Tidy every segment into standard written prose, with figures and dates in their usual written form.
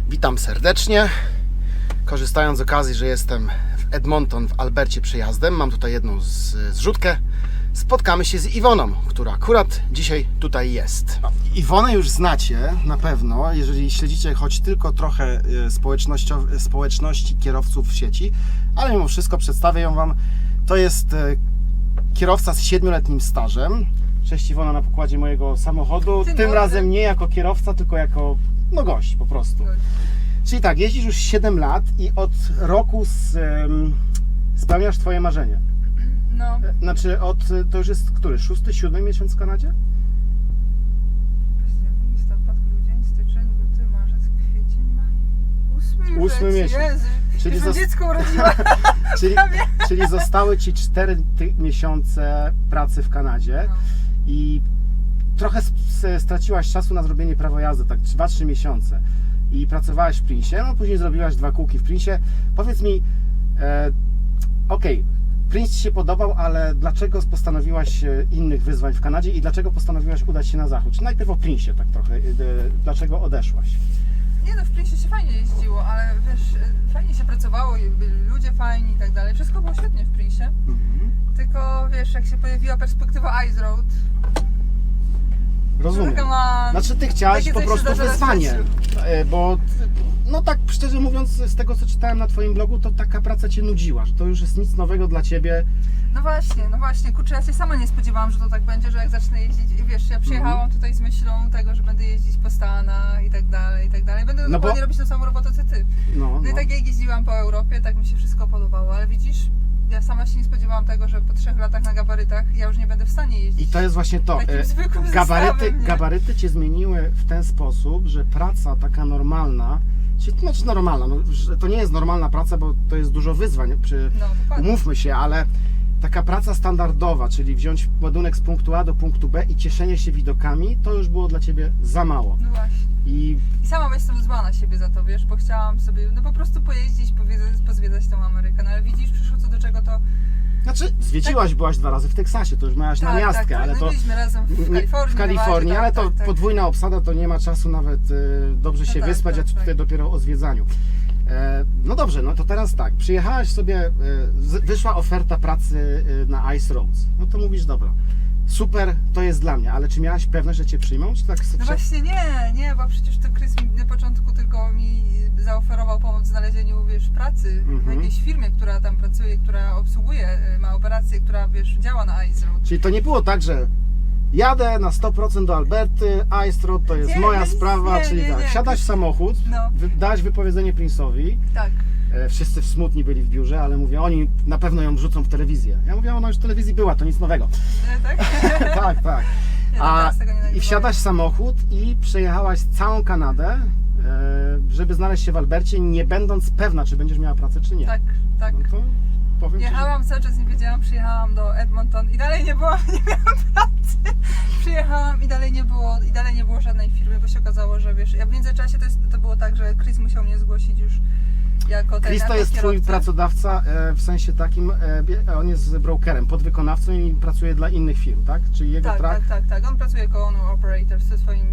Witam serdecznie. Korzystając z okazji, że jestem w Edmonton w Albercie przejazdem, mam tutaj jedną zrzutkę. Spotkamy się z Iwoną, która akurat dzisiaj tutaj jest. Iwonę już znacie na pewno, jeżeli śledzicie choć tylko trochę społeczności kierowców w sieci, ale mimo wszystko przedstawię ją Wam. To jest kierowca z 7-letnim stażem. Cześć Iwona na pokładzie mojego samochodu. Tym razem nie jako kierowca, tylko jako gość po prostu. Czyli tak, jeździsz już 7 lat i od roku spełniasz Twoje marzenie. No. Znaczy to już jest który? 6, 7 miesiąc w Kanadzie? Październik, listopad, grudzień, styczeń, luty, marzec, kwiecień, maj. 8 miesiąc. Jezu, Czyli już dziecko urodziła. czyli zostały Ci 4 miesiące pracy w Kanadzie No. i trochę straciłaś czasu na zrobienie prawa jazdy, tak 2-3 miesiące. I pracowałaś w Prince'ie, no później zrobiłaś 2 kółki w Prince'ie. Powiedz mi, Prince Ci się podobał, ale dlaczego postanowiłaś innych wyzwań w Kanadzie i dlaczego postanowiłaś udać się na zachód? Czy najpierw o Prince'ie tak trochę, dlaczego odeszłaś? Nie no, w Prince'ie się fajnie jeździło, ale wiesz, fajnie się pracowało, byli ludzie fajni i tak dalej. Wszystko było świetnie w Prince'ie. Tylko wiesz, jak się pojawiła perspektywa Ice Road, Rozumiem. ma... Znaczy Ty chciałaś takie po coś się prostu zdarza wyzwanie, w bo no tak szczerze mówiąc, z tego co czytałem na Twoim blogu, to taka praca Cię nudziła, że to już jest nic nowego dla Ciebie. No właśnie, kurczę, ja się sama nie spodziewałam, że to tak będzie, że jak zacznę jeździć, i wiesz, ja przyjechałam tutaj z myślą tego, że będę jeździć po Stanach i tak dalej, Będę dokładnie robić tą samą robotę co Ty. No i tak jak jeździłam po Europie, tak mi się wszystko podobało, ale widzisz, ja sama się nie spodziewałam tego, że po 3 latach na gabarytach ja już nie będę w stanie jeździć. I to jest właśnie to. Takim zwykłym Gabaryty Cię zmieniły w ten sposób, że praca taka normalna, znaczy normalna, no, to nie jest normalna praca, bo to jest dużo wyzwań, No, dokładnie. umówmy się, ale taka praca standardowa, czyli wziąć ładunek z punktu A do punktu B i cieszenie się widokami, to już było dla Ciebie za mało. No właśnie. I sama jestem zła na siebie za to, wiesz, bo chciałam sobie, no po prostu pojeździć, pozwiedzać tą Amerykę, no ale widzisz, przyszło co do czego to... znaczy, zwiedziłaś, byłaś 2 razy w Teksasie, to już miałaś na miastkę, ale no to byliśmy razem w Kalifornii. w Kalifornii, Nevadzie, ale to tak. podwójna obsada, to nie ma czasu nawet dobrze się wyspać, a tutaj dopiero o zwiedzaniu. No dobrze, no to teraz tak, przyjechałaś sobie, wyszła oferta pracy na Ice Roads, no to mówisz, dobra, super, to jest dla mnie, ale czy miałaś pewność, że Cię przyjmą, czy tak? No właśnie nie, bo przecież to Chris mi na początku tylko mi zaoferował pomoc w znalezieniu, wiesz, pracy w jakiejś firmie, która tam pracuje, która obsługuje, ma operację, która, wiesz, działa na Ice Road. Czyli to nie było tak, że jadę na 100% do Alberty, Ice Road to jest moja sprawa, czyli tak, siadasz w samochód, No. dałaś wypowiedzenie Prince'owi, Tak. wszyscy smutni byli w biurze, ale mówię, oni na pewno ją wrzucą w telewizję. Ja mówię, ona już w telewizji była, to nic nowego. Tak? Tak. Nie, no, teraz tego nie I nagrywamy. wsiadasz w samochód i przejechałaś całą Kanadę, żeby znaleźć się w Albercie, nie będąc pewna, czy będziesz miała pracę, czy nie. Tak. No to powiem Ci, że... Jechałam cały czas, nie wiedziałam, przyjechałam do Edmonton i dalej nie miałam pracy. Przyjechałam i dalej nie było żadnej firmy, bo się okazało, że wiesz, ja w międzyczasie to było tak, że Chris musiał mnie zgłosić już jako ten Chris to jest Twój kierowca. pracodawca w sensie takim, on jest brokerem, podwykonawcą i pracuje dla innych firm, tak? Czyli jego track... Tak. On pracuje jako owner operator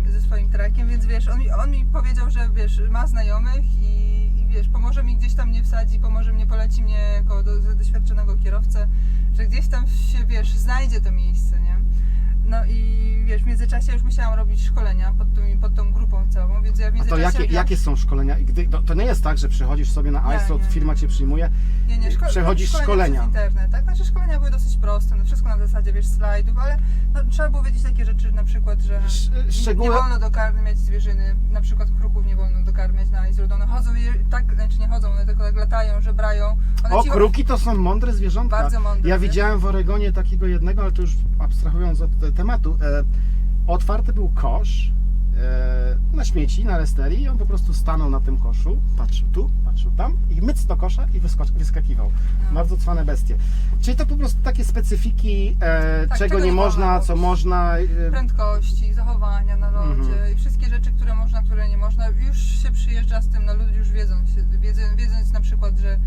ze swoim trackiem, więc wiesz, on mi powiedział, że wiesz, ma znajomych i wiesz, pomoże mi gdzieś tam mnie wsadzi, poleci mnie jako doświadczonego kierowcę, że gdzieś tam się, wiesz, znajdzie to miejsce, nie? No i wiesz, w międzyczasie już musiałam robić szkolenia pod tą grupą całą, więc ja w A to międzyczasie... jakie są szkolenia? To nie jest tak, że przychodzisz sobie na Ice Road, firma Cię przyjmuje, przechodzisz szkolenia. Przez internet, tak? Znaczy szkolenia były dosyć proste, no wszystko na zasadzie, wiesz, slajdów, ale no, trzeba było wiedzieć takie rzeczy, na przykład, że szczegóły... nie wolno dokarmiać zwierzyny, na przykład kruków nie wolno dokarmiać na Ice Road, one chodzą, tak, znaczy nie chodzą, one tylko tak latają, żebrają. Kruki to są mądre zwierzątka. Bardzo mądre. Ja widziałem w Oregonie takiego jednego, ale to już abstrahując od tematu, otwarty był kosz na śmieci, na resterii i on po prostu stanął na tym koszu, patrzył tu, patrzył tam i myc do kosza i wyskakiwał. No. Bardzo cwane bestie. Czyli to po prostu takie specyfiki, czego nie można, co można. Prędkości, zachowania na lodzie i wszystkie rzeczy, które można, które nie można. Już się przyjeżdża z tym na lód, już wiedząc na przykład, że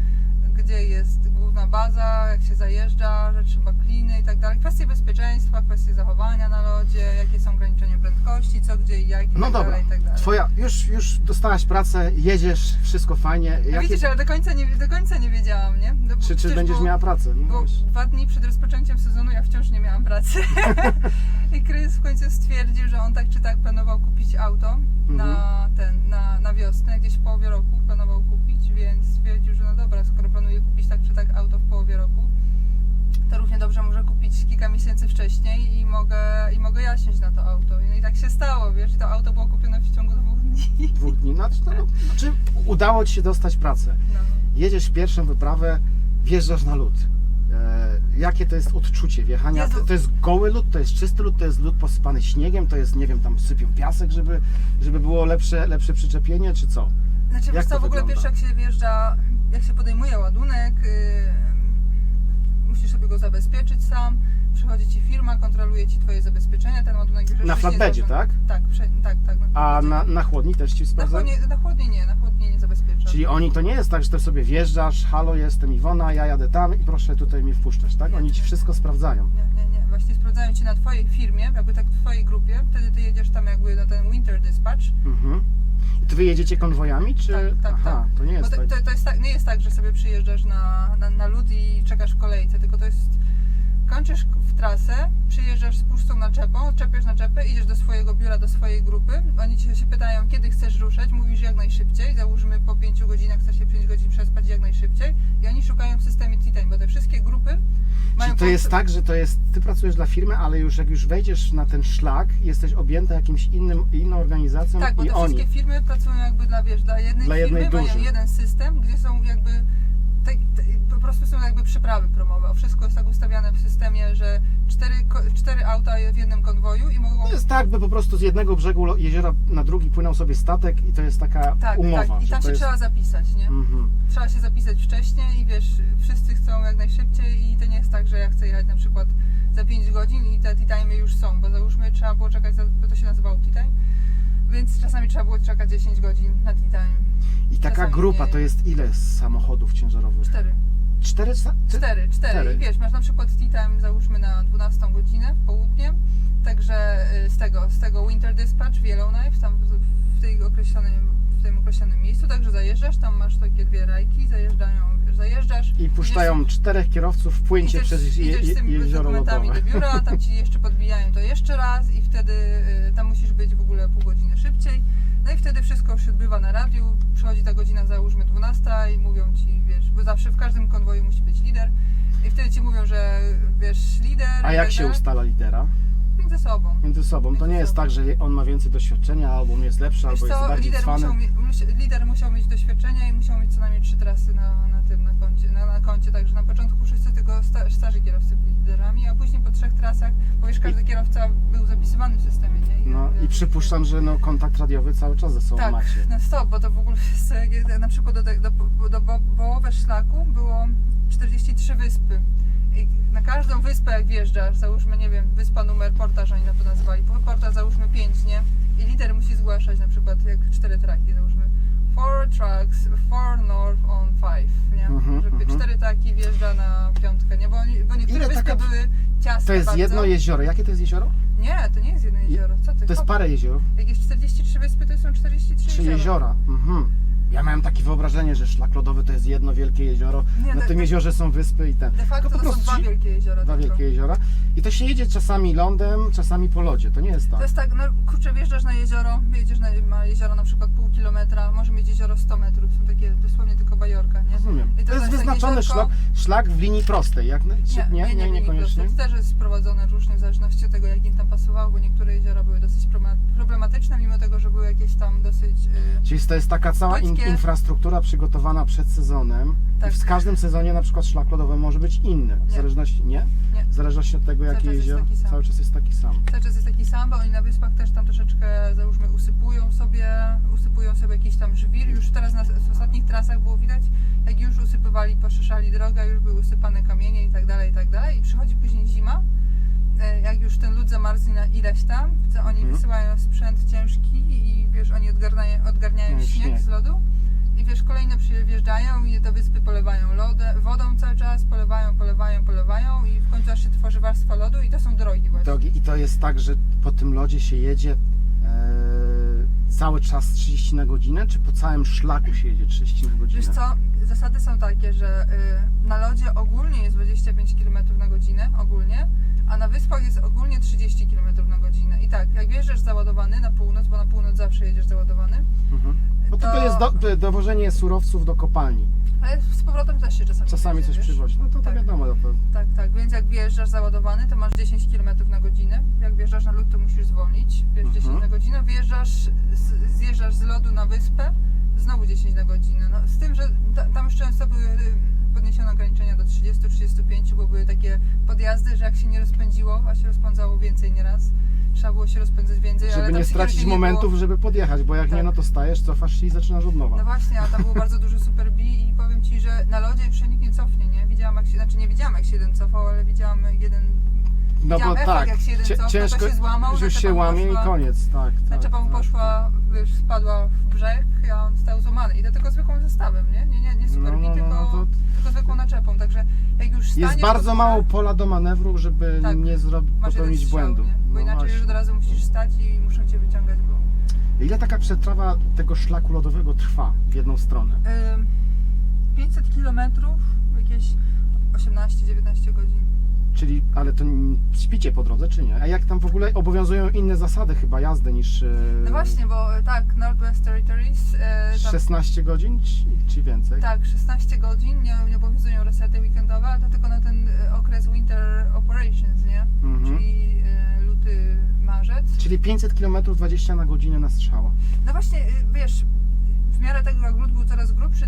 gdzie jest główna baza, jak się zajeżdża, że trzeba kliny i tak dalej. Kwestie bezpieczeństwa, kwestie zachowania na lodzie, jakie są ograniczenia prędkości, co, gdzie i jak i No tak dobra, dalej, i tak dalej. twoja, już dostałaś pracę, jedziesz, wszystko fajnie. No Jakie, widzisz, ale do końca nie wiedziałam, nie? No, bo czy przecież będziesz miała pracę? No, Bo wiesz. 2 dni przed rozpoczęciem sezonu ja wciąż nie miałam pracy. I Krys w końcu stwierdził, że on tak czy tak planował kupić auto na wiosnę, gdzieś w połowie roku planował kupić, więc stwierdził, że no dobra, skoro planuje kupić tak czy tak auto w połowie roku, to równie dobrze może kupić kilka miesięcy wcześniej i mogę jaśnieć na to auto. No i tak się stało, wiesz, i to auto było kupione w ciągu 2 dni. 2 dni, znaczy udało ci się dostać pracę. No. Jedziesz w pierwszą wyprawę, wjeżdżasz na lód. Jakie to jest odczucie wjechania? Jezu. To jest goły lód, to jest czysty lód, to jest lód posypany śniegiem, to jest, nie wiem, tam sypią piasek, żeby było lepsze przyczepienie, czy co? Znaczy, Jak wiesz to co, w ogóle wygląda? pierwsze jak się wjeżdża, jak się podejmuje ładunek, musisz sobie go zabezpieczyć sam, przychodzi ci firma, kontroluje ci twoje zabezpieczenia, ten ładunek już Na wcześniej flatbedzie, założony. tak? Tak. A na chłodni też ci sprawdzają? Na chłodni nie zabezpiecza. Czyli oni to nie jest tak, że ty sobie wjeżdżasz, halo, jestem Iwona, ja jadę tam i proszę tutaj mnie wpuszczać, tak? Nie, Oni ci nie, wszystko sprawdzają. Nie. Właśnie sprawdzają ci na twojej firmie, jakby tak w twojej grupie, wtedy ty jedziesz tam jakby na ten winter dispatch. Mhm. I ty wy jedziecie konwojami, czy? Tak. Aha, to nie jest Bo tak. to jest tak, nie jest tak, że sobie przyjeżdżasz na lód i czekasz w kolejce, tylko to jest, kończysz w trasę, przyjeżdżasz z pustą naczepą, czepiasz naczepę, idziesz do swojego biura, do swojej grupy, oni cię się pytają, kiedy chcesz ruszać, mówisz jak najszybciej, załóżmy po 5 godzinach chcesz się 5 godzin przespać jak najszybciej i oni szukają w systemie T-Time, bo te wszystkie grupy mają... Czyli to jest tak, że ty pracujesz dla firmy, ale jak już wejdziesz na ten szlak, jesteś objęta jakimś inną organizacją Tak, bo i te oni. wszystkie firmy pracują jakby dla jednej Dla jednej firmy, mają dużej. jeden system, gdzie są jakby po prostu są jakby przeprawy promowe. Wszystko jest tak ustawiane w systemie, że 4 auta w jednym konwoju i mogą... To jest tak, by po prostu z jednego brzegu jeziora na drugi płynął sobie statek i to jest taka umowa. Tak, i że tam to się jest... trzeba zapisać, nie? Mhm. Trzeba się zapisać wcześniej i wiesz, wszyscy chcą jak najszybciej i to nie jest tak, że ja chcę jechać na przykład za 5 godzin i te T-Time'y już są, bo załóżmy trzeba było czekać, bo to się nazywało T-Time, więc czasami trzeba było czekać 10 godzin na T-Time. I taka Czasami grupa mniej. to jest ile samochodów ciężarowych? 4. 4. I wiesz, masz na przykład T-Time załóżmy na 12 godzinę w południe, także z tego Winter Dispatch w Yellowknife, tam w tym określonym miejscu, także zajeżdżasz, tam masz takie 2 rajki, zajeżdżasz. I puszczają 4 kierowców w płyncie przez idziesz z tymi jezioro dokumentami lodowe. do biura, tam ci jeszcze podbijają to jeszcze raz i wtedy tam musisz być w ogóle pół godziny szybciej. No i wtedy wszystko już się odbywa na radiu, przychodzi ta godzina załóżmy 12 i mówią ci, wiesz, bo zawsze w każdym konwoju musi być lider i wtedy ci mówią, że wiesz, lider... A jak się ustala lidera? Między sobą. Między sobą. To nie jest tak, że on ma więcej doświadczenia, albo on jest lepszy, Wiesz albo jest co, bardziej cwany. lider musiał mieć doświadczenie i musiał mieć co najmniej 3 trasy na koncie, także na początku wszyscy tylko starzy kierowcy byli liderami, a później po 3 trasach, bo wiesz, każdy kierowca był zapisywany w systemie, nie? No i przypuszczam, że kontakt radiowy cały czas ze sobą tak, macie. no stop, bo to w ogóle jest, na przykład do połowy szlaku było 43 wyspy. I na każdą wyspę jak wjeżdżasz, załóżmy, nie wiem, wyspa numer portaż oni na to nazywali, portaż załóżmy 5, nie? I lider musi zgłaszać na przykład jak 4 traki, załóżmy 4 tracks, 4 north on 5, nie? Że 4 traki wjeżdża na 5, nie? Bo niektóre Ile wyspy taka- były ciasne To jest bardzo. jedno jezioro. Jakie to jest jezioro? Nie, to nie jest jedno jezioro, co ty? To jest parę jezior. Jak jest 43 wyspy, to są 43 3 jeziora. Mhm. Ja miałem takie wyobrażenie, że szlak lodowy to jest jedno wielkie jezioro. Nie, Na tym jeziorze są wyspy i ten. De facto Tylko po to są prostu 2 wielkie jeziora. 2 tylko. wielkie jeziora. I to się jedzie czasami lądem, czasami po lodzie. To nie jest tak. To jest tak, no kurczę, wjeżdżasz na jezioro, wyjedziesz na jezioro na przykład pół kilometra, może mieć jezioro 100 metrów, są takie dosłownie tylko bajorka, nie? Rozumiem. I To jest tak wyznaczony jeziorko- szlak w linii prostej. Nie, niekoniecznie. To też jest sprowadzone różnie w zależności od tego, jak im tam pasowało, bo niektóre jeziora były dosyć problematyczne, mimo tego, że były jakieś tam dosyć... Czyli to jest taka cała Płytkie. infrastruktura przygotowana przed sezonem. Tak. I w każdym sezonie na przykład szlak lodowy może być inny. W Nie. zależności, nie? Nie. W zależności od tego, Cały jakie czas jest jezioro. taki sam. Cały czas jest taki sam. Cały czas jest taki sam, bo oni na wyspach też tam troszeczkę, załóżmy, usypują sobie jakiś tam żwir. Już teraz w ostatnich trasach było widać, jak już usypywali, poszerzali drogę, już były usypane kamienie i tak dalej, i tak dalej. I przychodzi później zima, jak już ten lód zamarznie na ileś tam, to oni wysyłają sprzęt ciężki i wiesz, oni odgarniają No i śnieg śnieg. z lodu. I wiesz, kolejne wjeżdżają i te wyspy polewają wodą cały czas, polewają i w końcu aż się tworzy warstwa lodu i to są drogi właśnie. Drogi. I to jest tak, że po tym lodzie się jedzie cały czas 30 na godzinę, czy po całym szlaku się jedzie 30 na godzinę? Wiesz co, zasady są takie, że na lodzie ogólnie jest 25 km na godzinę, ogólnie, a na wyspach jest ogólnie 30 km na godzinę. I tak, jak wjeżdżasz załadowany na północ, bo na północ zawsze jedziesz załadowany, Bo to jest dowożenie surowców do kopalni. ale z powrotem też się czasami Coś wiesz? przywozi. No to Tak. wiadomo. To... Tak, więc jak wjeżdżasz załadowany, to masz 10 km na godzinę. Jak wjeżdżasz na lód, to musisz zwolnić, wiesz, 10 na godzinę. Zjeżdżasz z lodu na wyspę, znowu 10 na godzinę. No, z tym, że tam już często były podniesione ograniczenia do 30-35, bo były takie podjazdy, że jak się nie rozpędziło, a się rozpędzało więcej nieraz, trzeba było się rozpędzać więcej. ale Żeby tam nie stracić security momentów, było. żeby podjechać, bo jak Tak. nie, no to stajesz, cofasz się i zaczynasz od nowa. No właśnie, a tam było bardzo dużo Super B i powiem Ci, że na lodzie już się nikt nie cofnie, nie? Nie widziałam jak się jeden cofał, ale widziałam jeden... No bo efekt, tak, jak się jeden cofnął, ciężko, to się złamał, że już się naczepa mu łamie poszła. i koniec, tak. Naczepa mu poszła, wiesz, spadła w brzeg, a on stał złamany. I to tylko zwykłym zestawem, nie? Nie Super B, tylko zwykłą naczepą. Także jak już staniesz... Jest bardzo to mało pola do manewru, żeby Tak, nie masz popełnić jeden strzał, błędu. nie? Bo No inaczej właśnie. już od razu musisz stać i muszą Cię wyciągać, bo... Ile taka przetrawa tego szlaku lodowego trwa w jedną stronę? 500 km, jakieś 18-19 godzin. Czyli, ale to śpicie po drodze, czy nie? A jak tam w ogóle obowiązują inne zasady chyba jazdy niż No właśnie, bo tak, Northwest Territories... tam, 16 godzin czy więcej? tak, 16 godzin, nie obowiązują resety weekendowe, ale to tylko na ten okres Winter Operations, nie? Czyli luty, marzec. Czyli 500 km 20 na godzinę na strzała. No właśnie, wiesz, w miarę tego jak lód był coraz grubszy,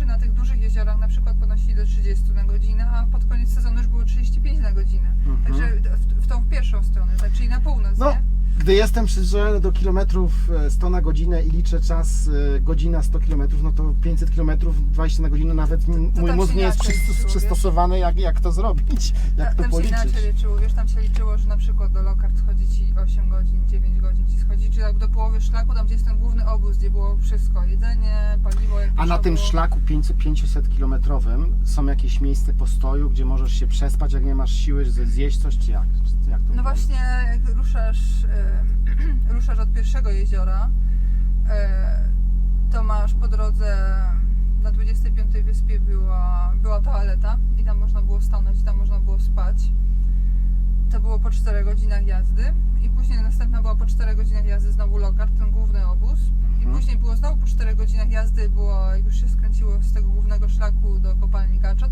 na tych dużych jeziorach na przykład podnosili do 30 na godzinę, a pod koniec sezonu już było 35 na godzinę. Także w tą pierwszą stronę, tak, czyli na północ, No, nie? gdy jestem przyzwyczajony do kilometrów 100 na godzinę i liczę czas godzina 100 km, no to 500 km 20 na godzinę nawet mój tam mózg się nie jest inaczej liczyło, przystosowany jak to zrobić, jak to Tam się policzyć. inaczej liczyło, wiesz, tam się liczyło, że na przykład do Lockhart schodzi Ci 8 godzin, 9 godzin Ci schodzi, czy tak do połowy szlaku, tam gdzie jest ten główny obóz, gdzie było wszystko, jedzenie, paliwo, jak A na trzeba tym było. szlaku 500 kilometrowym są jakieś miejsca postoju, gdzie możesz się przespać, jak nie masz siły, zjeść coś, czy jak? Jak to No wygląda? właśnie, jak ruszasz od pierwszego jeziora, to masz po drodze na 25 wyspie była toaleta i tam można było stanąć, tam można było spać. To było po 4 godzinach jazdy i później następna była po 4 godzinach jazdy znowu Lockhart, ten główny obóz. I później było znowu po 4 godzinach jazdy, jak już się skręciło z tego głównego szlaku do kopalni Gaczo,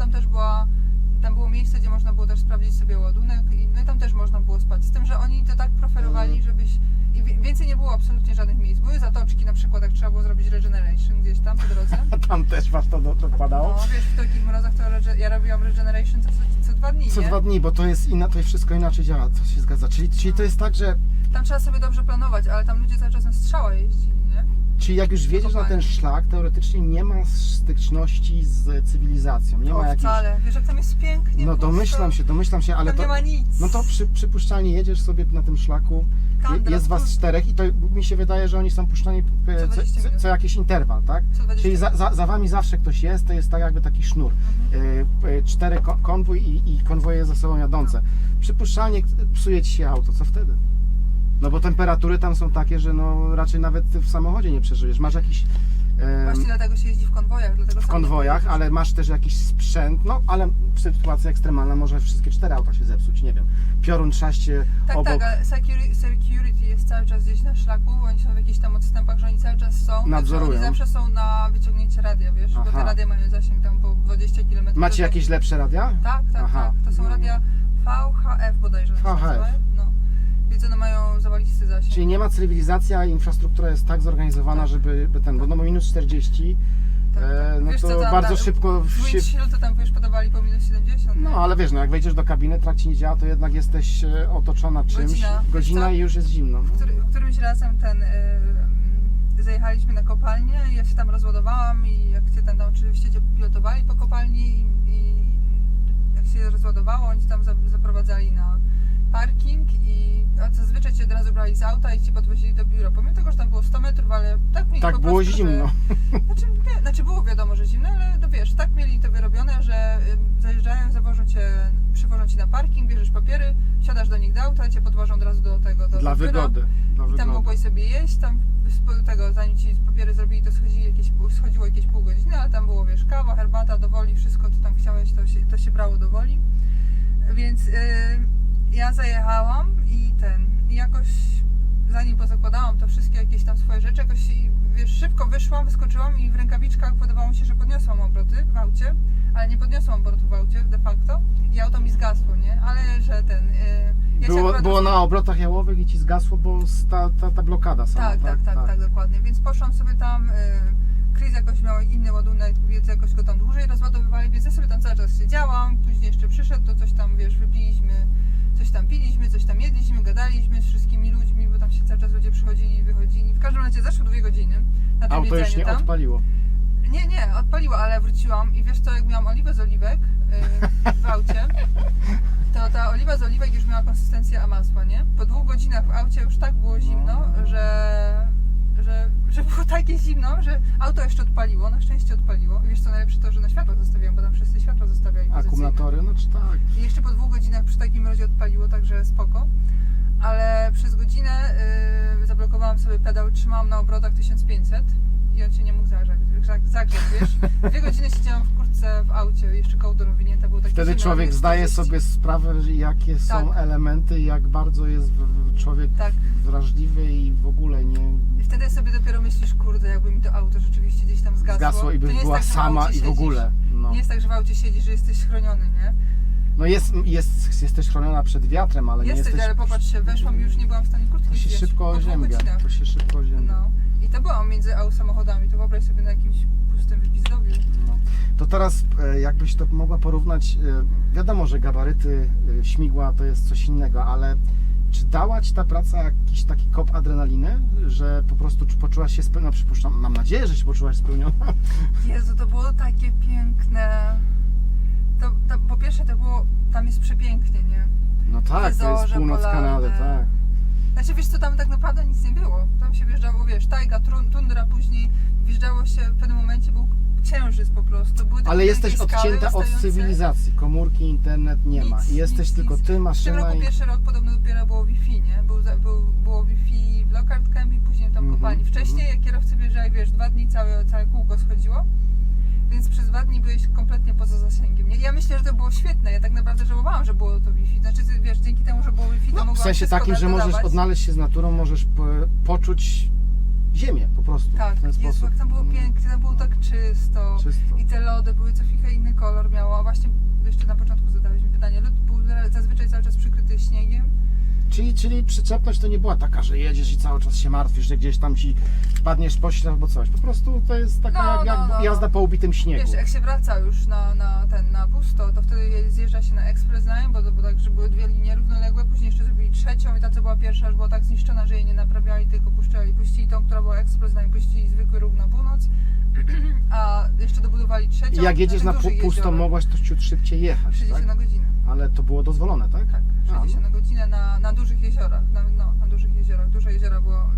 tam było miejsce, gdzie można było też sprawdzić sobie ładunek no i tam też można było spać. Z tym, że oni to tak preferowali, żebyś... I więcej nie było absolutnie żadnych miejsc. Były zatoczki na przykład, jak trzeba było zrobić regeneration gdzieś tam po drodze. A tam też was to dokładało? No wiesz, w takich mrozach to ja robiłam regeneration co 2 dni, Co nie? 2 dni, bo to jest to wszystko inaczej działa, to się zgadza. Czyli to jest tak, że Tam trzeba sobie dobrze planować, ale tam ludzie cały czas na strzała jeździli, nie? czyli jak już wjedziesz na ten szlak, teoretycznie nie ma styczności z cywilizacją, nie ma jakiejś... wcale. Wiesz, jak tam jest pięknie, No domyślam się, ale tam to... nie ma nic. No to przypuszczalnie jedziesz sobie na tym szlaku, Tam jest was 4 i to mi się wydaje, że oni są puszczani Co 20 minut. co jakiś interwał, tak? Co 20 Czyli za wami zawsze ktoś jest, to jest tak jakby taki sznur. 4 konwój i konwoje ze sobą jadące. Przypuszczalnie psuje ci się auto, co wtedy? No bo temperatury tam są takie, że no raczej nawet w samochodzie nie przeżyjesz. Masz jakiś... Właśnie dlatego się jeździ w konwojach. w konwojach, ale masz też jakiś sprzęt, no ale w sytuacji ekstremalna może wszystkie 4 auta się zepsuć, nie wiem. Piorun trzaście Tak, obok. tak, ale security jest cały czas gdzieś na szlaku, oni są w jakichś tam odstępach, że oni cały czas są. Nadzorują. Także oni zawsze są na wyciągnięcie radia, wiesz, bo Aha. te radia mają zasięg tam po 20 km. Macie jakieś lepsze radia? Tak, Aha. tak. To są radia VHF bodajże. one się VHF. nazywają. No. Więc one mają zawalisty zasięg. Czyli nie ma cywilizacji, a infrastruktura jest tak zorganizowana, Tak. żeby bo no minus 40, Tak, tak. no Wiesz, to co tam bardzo szybko W windshield to tam wiesz, podawali po minus 70. No ale wiesz, no jak wejdziesz do kabiny, trak ci nie działa, to jednak jesteś otoczona czymś, Godzina. godzina i już jest zimno. Którymś razem zajechaliśmy na kopalnię i ja się tam rozładowałam i jak się tam oczywiście cię pilotowali po kopalni i jak się rozładowało, oni tam zaprowadzali parking i zazwyczaj cię od razu brali z auta i ci podwozili do biura. Pomimo tego, że tam było 100 metrów, ale tak mieli Tak po było prostu, zimno. Że, znaczy było wiadomo, że zimno, ale no wiesz, tak mieli to wyrobione, że zajeżdżają, przywożą cię na parking, bierzesz papiery, siadasz do nich do auta i cię podwożą od razu do tego, do Dla biura. wygody. Dla I tam wygody. mogłeś sobie jeść, tam zanim ci papiery zrobili, to schodziło jakieś pół godziny, ale tam było, wiesz, kawa, herbata, do woli, wszystko, co tam chciałeś, to się brało do woli. Więc ja zajechałam i jakoś zanim pozakładałam to wszystkie jakieś tam swoje rzeczy, jakoś, wiesz, szybko wyszłam, wyskoczyłam i w rękawiczkach wydawało mi się, że podniosłam obroty w aucie, ale nie podniosłam obrotów w aucie de facto i auto mi zgasło, nie? Ale że ja się akurat Było na obrotach jałowych i ci zgasło, bo ta blokada sama. Tak, dokładnie. Więc poszłam sobie tam, Chris jakoś miał inny ładunek, więc jakoś go tam dłużej rozładowywali, więc ja sobie tam cały czas siedziałam, później jeszcze przyszedł, to coś tam, wiesz, wypiliśmy, coś tam piliśmy, coś tam jedliśmy, gadaliśmy z wszystkimi ludźmi, bo tam się cały czas ludzie przychodzili i wychodzili. W każdym razie zeszło 2 godziny na tym Auto już jedzeniu nie tam. odpaliło. Nie, odpaliło, ale wróciłam i wiesz co, jak miałam oliwę z oliwek w aucie, to ta oliwa z oliwek już miała konsystencję masła, nie? Po 2 godzinach w aucie już tak było zimno, że było takie zimno, że auto jeszcze odpaliło, na szczęście odpaliło. I wiesz co, najlepsze to, że na światłach zostawiłam, bo tam wszyscy światła zostawiali pozycyjne. Akumulatory, no czy tak. I jeszcze po 2 godzinach przy takim mrozie odpaliło, także spoko. Ale przez godzinę zablokowałam sobie pedał, trzymałam na obrotach 1500 i on się nie mógł zagrzać, wiesz. 2 godziny siedziałam w kurtce w aucie, jeszcze kołdor rozwinięte, było takie Wtedy zimno, człowiek minus zdaje 40. sobie sprawę, że jakie są elementy, jak bardzo jest człowiek Tak. wrażliwy i w ogóle nie I wtedy sobie dopiero myślisz, kurde, jakby mi to auto rzeczywiście gdzieś tam zgasło. i by To nie jest była tak, że w sama aucie i w siedzisz. ogóle. No, Nie jest tak, że w aucie siedzisz, że jesteś chroniony, nie? no jesteś chroniona przed wiatrem, ale nie jesteś... ale popatrz się, weszłam i już nie byłam w stanie kurtki To się zdjąć szybko po 2 oziębia. godzinach. To się szybko oziębia. No. I to było między samochodami, to wyobraź sobie na jakimś pustym wypizdowiu. No. To teraz jakbyś to mogła porównać, wiadomo, że gabaryty śmigła to jest coś innego, ale czy dała Ci ta praca jakiś taki kop adrenaliny, że po prostu poczułaś się spełniona, przypuszczam, mam nadzieję, że się poczułaś spełniona? Jezu, to było takie piękne. To po pierwsze to było, tam jest przepięknie, nie? No tak, to jest Zorze północ polarne. Kanady, tak. Znaczy wiesz co, tam tak naprawdę nic nie było. Tam się wjeżdżało, wiesz, tajga, tundra, później wjeżdżało się, w pewnym momencie był księżyc po prostu. Były takie Ale jesteś wielkie skały odcięta od wystające. cywilizacji, komórki, internet nie ma. I jesteś tylko ty, W tym maszyna roku i... pierwszy rok podobno dopiero było Wi-Fi, nie? Było Wi-Fi w Lockhart Camp i później tam kopalni. Wcześniej jak kierowcy wjeżdżali, wiesz, 2 dni całe kółko schodziło, więc przez 2 dni byłeś kompletnie poza zasięgiem. Nie? Ja myślę, że to było świetne. Ja tak naprawdę żałowałam, że było to Wi-Fi. Znaczy, wiesz, dzięki temu, że było Wi-Fi, to No, w mogłam sensie wszystko takim, że możesz dodawać. odnaleźć się z naturą, możesz poczuć ziemię po prostu. Tak, w ten Jezu, sposób. jak tam było pięknie, tam było tak czysto. Czysto. I te lody były co chwilę inny kolor miało. A właśnie jeszcze na początku zadałeś mi pytanie. Lód był zazwyczaj cały czas przykryty śniegiem. Czyli przyczepność to nie była taka, że jedziesz i cały czas się martwisz, że gdzieś tam ci wpadniesz w poślizg albo coś. Po prostu to jest taka jak jazda po ubitym śniegu. Wiesz, jak się wraca już na pusto, to wtedy zjeżdża się na Express Line, bo tak, że były 2 linie równoległe, później jeszcze zrobili trzecią i ta, co była pierwsza, już była tak zniszczona, że jej nie naprawiali, tylko puścili tą, która była Express Line, puścili zwykły ruch na północ, a jeszcze dobudowali trzecią. I jak jedziesz na dużych pusto, jeziorach. mogłaś to ciut szybciej jechać, 60 tak? na godzinę. Ale to było dozwolone, tak? Tak, 60 na godzinę na dużych jeziorach, na dużych jeziorach. Duże jeziora było,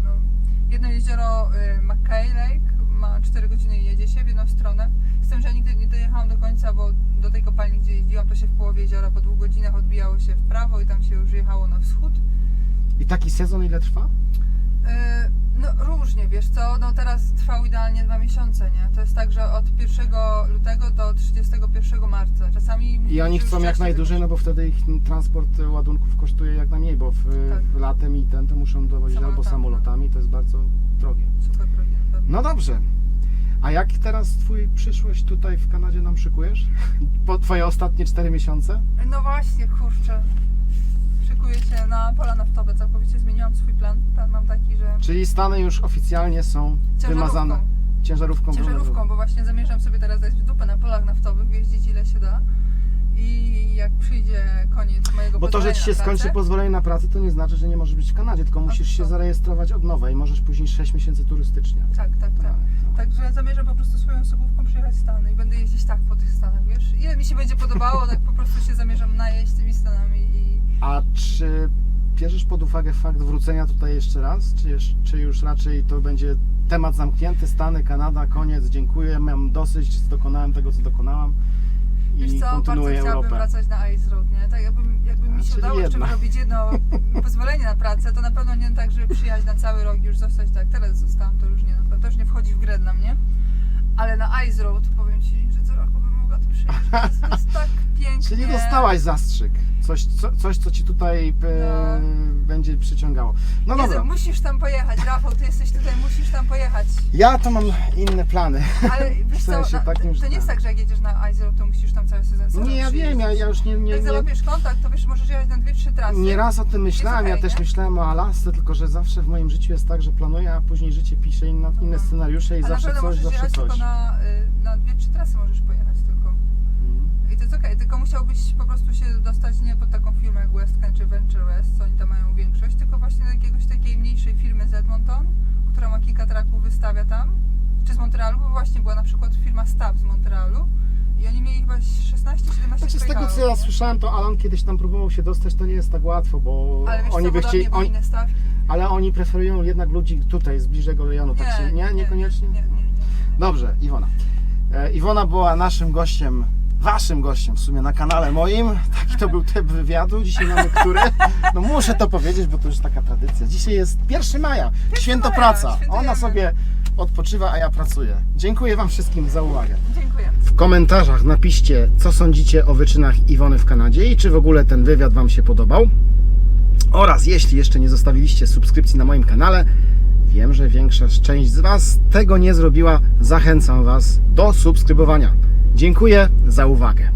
jedno jezioro McKay Lake ma 4 godziny i jedzie się w jedną stronę. Z tym, że ja nigdy nie dojechałam do końca, bo do tej kopalni, gdzie jeździłam, to się w połowie jeziora po 2 godzinach odbijało się w prawo i tam się już jechało na wschód. I taki sezon ile trwa? No różnie, wiesz co, teraz trwał idealnie 2 miesiące, nie? To jest tak, że od 1 lutego do 31 marca. Czasami... I oni chcą jak najdłużej, no bo wtedy ich transport ładunków kosztuje jak najmniej, bo w latem i to muszą dowozić albo samolotami, to jest bardzo drogie. Super drogie na pewno. No dobrze. A jak teraz przyszłość tutaj w Kanadzie nam szykujesz? Po twoje ostatnie 4 miesiące? No właśnie, kurczę. Szykuję się na pola naftowe, całkowicie zmieniłam swój plan. Plan mam taki, że... Czyli Stany już oficjalnie są wymazane ciężarówką. Ciężarówką, bo właśnie zamierzam sobie teraz dać w dupę na polach naftowych, jeździć ile się da. I jak przyjdzie koniec mojego Bo to, że ci się skończy pozwolenie na pracę, to nie znaczy, że nie możesz być w Kanadzie, tylko musisz się zarejestrować od nowa i możesz później 6 miesięcy turystycznie. Tak. Także zamierzam po prostu swoją osobówką przyjechać w Stany i będę jeździć tak po tych Stanach, wiesz? Ile mi się będzie podobało, tak po prostu się zamierzam najeść tymi Stanami A czy bierzesz pod uwagę fakt wrócenia tutaj jeszcze raz? Czy już raczej to będzie temat zamknięty, Stany, Kanada, koniec, dziękuję, mam dosyć, dokonałem tego, co dokonałam i Wiesz co, bardzo kontynuuję chciałabym Europę. wracać na Ice Road, nie? Tak jakby mi się czyli udało jeszcze jedna. wyrobić jedno pozwolenie na pracę, to na pewno nie tak, żeby przyjechać na cały rok i już zostać tak. Teraz zostałam, to już nie, to już nie wchodzi w grę dla mnie. Ale na Ice Road powiem Ci, że co roku bym mogła tu przyjechać. To jest tak pięknie. Czyli dostałaś zastrzyk, coś co Ci tutaj będzie przyciągało. No Jezu, dobra, musisz tam pojechać, Rafał, Ty jesteś tutaj, musisz tam pojechać. ja to mam inne plany. Ale wiesz W co, sensie takim, że to nie jest tak. tak, że jak jedziesz na Ice Road, to musisz tam cały sezon Nie, ja wiem, ja już nie Jak załapiesz kontakt, to wiesz, możesz jechać na 2-3 trasy. Nie raz o tym myślałem, Jest ja okej, też nie? myślałem o Alasce, tylko że zawsze w moim życiu jest tak, że planuję, a później życie pisze inne scenariusze i Ale zawsze naprawdę coś, możesz zawsze jechać coś. tylko na 2-3 trasy możesz pojechać tylko. I to jest okej, tylko musiałbyś po prostu się dostać nie pod taką firmę jak Westcan czy Venture West, co oni tam mają większość, tylko właśnie do jakiegoś takiej mniejszej firmy z Edmonton, która ma kilka traków, wystawia tam, czy z Montrealu, bo właśnie była na przykład firma Stab z Montrealu i oni mieli chyba 16-17 Znaczy z tego co ja słyszałem, to Alan kiedyś tam próbował się dostać, to nie jest tak łatwo, bo Ale wiesz, oni by chcieli, bo inne stawki. ale oni preferują jednak ludzi tutaj, z bliższego rejonu, tak się, niekoniecznie? Nie. Dobrze, Iwona. Iwona była naszym gościem, waszym gościem w sumie na kanale moim. Taki to był typ wywiadu. Dzisiaj mamy który? No muszę to powiedzieć, bo to już taka tradycja. Dzisiaj jest 1 maja, święto maja, praca. świętujemy. Ona sobie odpoczywa, a ja pracuję. Dziękuję wam wszystkim za uwagę. Dziękuję. W komentarzach napiszcie, co sądzicie o wyczynach Iwony w Kanadzie i czy w ogóle ten wywiad wam się podobał. Oraz jeśli jeszcze nie zostawiliście subskrypcji na moim kanale, wiem, że większa część z was tego nie zrobiła, zachęcam was do subskrybowania. Dziękuję za uwagę.